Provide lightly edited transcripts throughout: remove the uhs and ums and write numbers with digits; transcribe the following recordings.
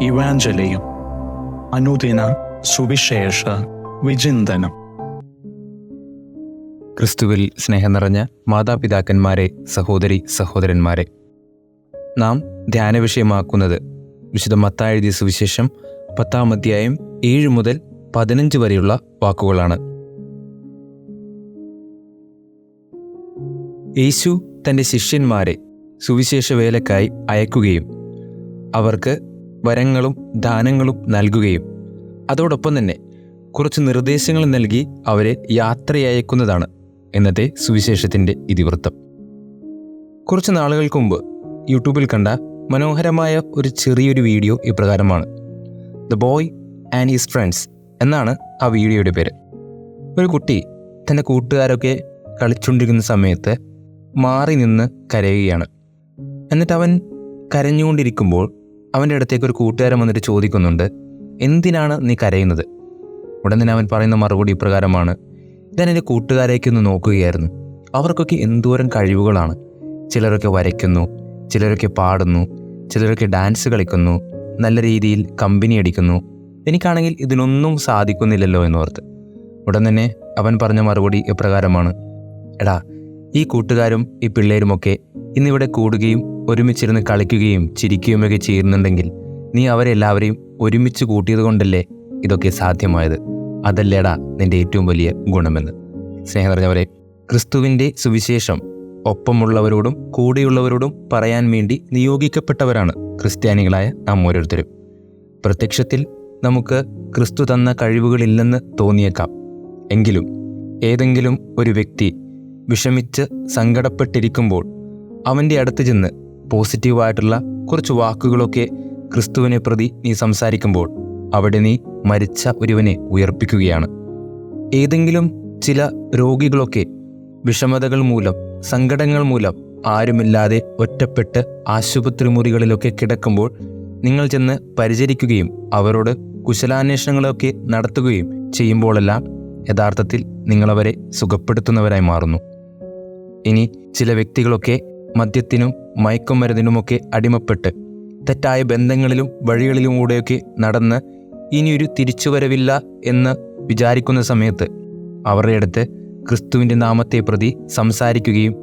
ഇവാഞ്ചലിയും അനുദിന സുവിശേഷ വിചിന്തനം. ക്രിസ്തുവിൽ സ്നേഹം നിറഞ്ഞ മാതാപിതാക്കന്മാരെ, സഹോദരി സഹോദരന്മാരെ, നാം ധ്യാന വിഷയമാക്കുന്നത് വിശുദ്ധ മത്തായി എഴുതിയ സുവിശേഷം 10-ാം അധ്യായം 7 മുതൽ 15 വരെയുള്ള വാക്കുകളാണ്. യേശു തൻ്റെ ശിഷ്യന്മാരെ സുവിശേഷ വേലക്കായി അയക്കുകയും അവർക്ക് വരങ്ങളും ദാനങ്ങളും നൽകുകയും അതോടൊപ്പം തന്നെ കുറച്ച് നിർദ്ദേശങ്ങൾ നൽകി അവരെ യാത്രയയക്കുന്നതാണ് ഇന്നത്തെ സുവിശേഷത്തിൻ്റെ ഇതിവൃത്തം. കുറച്ച് നാളുകൾക്ക് മുമ്പ് യൂട്യൂബിൽ കണ്ട മനോഹരമായ ഒരു ചെറിയൊരു വീഡിയോ ഇപ്രകാരമാണ്. The boy and his friends എന്നാണ് ആ വീഡിയോയുടെ പേര്. ഒരു കുട്ടി തൻ്റെ കൂട്ടുകാരൊക്കെ കളിച്ചുകൊണ്ടിരിക്കുന്ന സമയത്ത് മാറി നിന്ന് കരയുകയാണ്. എന്നിട്ട് അവൻ കരഞ്ഞുകൊണ്ടിരിക്കുമ്പോൾ അവൻ്റെ അടുത്തേക്ക് ഒരു കൂട്ടുകാരൻ വന്നിട്ട് ചോദിക്കുന്നുണ്ട്, എന്തിനാണ് നീ കരയുന്നത്? ഉടൻ തന്നെ അവൻ പറയുന്ന മറുപടി ഇപ്രകാരമാണ്: ഞാൻ എൻ്റെ കൂട്ടുകാരേക്കൊന്ന് നോക്കുകയായിരുന്നു. അവർക്കൊക്കെ എന്തോരം കഴിവുകളാണ്. ചിലരൊക്കെ വരയ്ക്കുന്നു, ചിലരൊക്കെ പാടുന്നു, ചിലരൊക്കെ ഡാൻസ് കളിക്കുന്നു, നല്ല രീതിയിൽ കമ്പനി അടിക്കുന്നു. എനിക്കാണെങ്കിൽ ഇതിനൊന്നും സാധിക്കുന്നില്ലല്ലോ എന്നോർത്ത്. ഉടൻ തന്നെ അവൻ പറഞ്ഞ മറുപടി ഇപ്രകാരമാണ്: എടാ, ഈ കൂട്ടുകാരും ഈ പിള്ളേരുമൊക്കെ ഇന്നിവിടെ കൂടുകയും ഒരുമിച്ചിരുന്ന് കളിക്കുകയും ചിരിക്കുകയുമൊക്കെ ചെയ്യുന്നുണ്ടെങ്കിൽ നീ അവരെല്ലാവരെയും ഒരുമിച്ച് കൂട്ടിയത് കൊണ്ടല്ലേ ഇതൊക്കെ സാധ്യമായത്. അതല്ലേടാ നിൻ്റെ ഏറ്റവും വലിയ ഗുണമെന്ന്. സ്നേഹം നിറഞ്ഞവരെ, ക്രിസ്തുവിൻ്റെ സുവിശേഷം ഒപ്പമുള്ളവരോടും കൂടെയുള്ളവരോടും പറയാൻ വേണ്ടി നിയോഗിക്കപ്പെട്ടവരാണ് ക്രിസ്ത്യാനികളായ നാം ഓരോരുത്തരും. പ്രത്യക്ഷത്തിൽ നമുക്ക് ക്രിസ്തു തന്ന കഴിവുകളില്ലെന്ന് തോന്നിയേക്കാം. എങ്കിലും ഏതെങ്കിലും ഒരു വ്യക്തി വിഷമിച്ച് സങ്കടപ്പെട്ടിരിക്കുമ്പോൾ അവൻ്റെ അടുത്ത് ചെന്ന് പോസിറ്റീവായിട്ടുള്ള കുറച്ച് വാക്കുകളൊക്കെ ക്രിസ്തുവിനെ പ്രതി നീ സംസാരിക്കുമ്പോൾ അവിടെ നീ മരിച്ച ഒരുവനെ ഉയർപ്പിക്കുകയാണ്. ഏതെങ്കിലും ചില രോഗികളൊക്കെ വിഷമതകൾ മൂലം, സങ്കടങ്ങൾ മൂലം ആരുമില്ലാതെ ഒറ്റപ്പെട്ട് ആശുപത്രി മുറികളിലൊക്കെ കിടക്കുമ്പോൾ നിങ്ങൾ ചെന്ന് പരിചരിക്കുകയും അവരോട് കുശലാന്വേഷണങ്ങളൊക്കെ നടത്തുകയും ചെയ്യുമ്പോഴെല്ലാം യഥാർത്ഥത്തിൽ നിങ്ങളവരെ സുഖപ്പെടുത്തുന്നവരായി മാറുന്നു. ഇനി ചില വ്യക്തികളൊക്കെ മദ്യത്തിനും മയക്കുമരുന്നിനുമൊക്കെ അടിമപ്പെട്ട് തെറ്റായ ബന്ധങ്ങളിലും വഴികളിലുമൂടെയൊക്കെ നടന്ന് ഇനിയൊരു തിരിച്ചുവരവില്ല എന്ന് വിചാരിക്കുന്ന സമയത്ത് അവരുടെ അടുത്ത് ക്രിസ്തുവിൻ്റെ നാമത്തെ പ്രതി സംസാരിക്കുകയും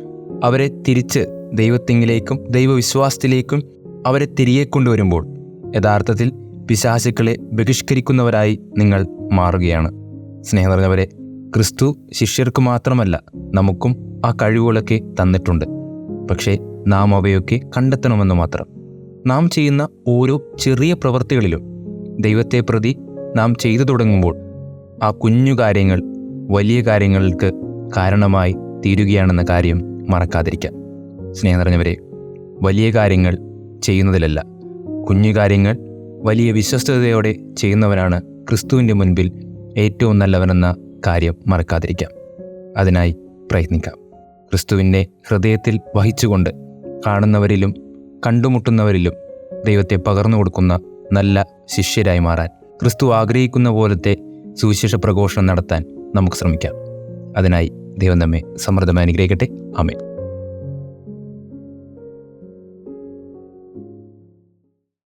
അവരെ തിരിച്ച് ദൈവത്തിങ്കിലേക്കും ദൈവവിശ്വാസത്തിലേക്കും അവരെ തിരികെ കൊണ്ടുവരുമ്പോൾ യഥാർത്ഥത്തിൽ പിശാചുക്കളെ ബഹിഷ്കരിക്കുന്നവരായി നിങ്ങൾ മാറുകയാണ്. സ്നേഹം നിറഞ്ഞവരെ, ക്രിസ്തു ശിഷ്യർക്ക് മാത്രമല്ല നമുക്കും ആ കഴിവുകളൊക്കെ തന്നിട്ടുണ്ട്. പക്ഷേ നാം അവയൊക്കെ കണ്ടെത്തണമെന്ന് മാത്രം. നാം ചെയ്യുന്ന ഓരോ ചെറിയ പ്രവൃത്തികളിലും ദൈവത്തെ പ്രതി നാം ചെയ്തു തുടങ്ങുമ്പോൾ ആ കുഞ്ഞു കാര്യങ്ങൾ വലിയ കാര്യങ്ങൾക്ക് കാരണമായി തീരുകയാണെന്ന കാര്യം മറക്കാതിരിക്കാം. സ്നേഹം നിറഞ്ഞവരെ, വലിയ കാര്യങ്ങൾ ചെയ്യുന്നതിലല്ല, കുഞ്ഞു കാര്യങ്ങൾ വലിയ വിശ്വസ്തയോടെ ചെയ്യുന്നവനാണ് ക്രിസ്തുവിൻ്റെ മുൻപിൽ ഏറ്റവും നല്ലവനെന്ന കാര്യം മറക്കാതിരിക്കാം. അതിനായി പ്രയത്നിക്കാം. ക്രിസ്തുവിൻ്റെ ഹൃദയത്തിൽ വഹിച്ചുകൊണ്ട് കാണുന്നവരിലും കണ്ടുമുട്ടുന്നവരിലും ദൈവത്തെ പകർന്നു കൊടുക്കുന്ന നല്ല ശിഷ്യരായി മാറാൻ, ക്രിസ്തു ആഗ്രഹിക്കുന്ന പോലത്തെ സുവിശേഷ പ്രഘോഷണം നടത്താൻ നമുക്ക് ശ്രമിക്കാം. അതിനായി ദൈവം നമ്മെ സമൃദ്ധമായി അനുഗ്രഹിക്കട്ടെ. ആമേൻ.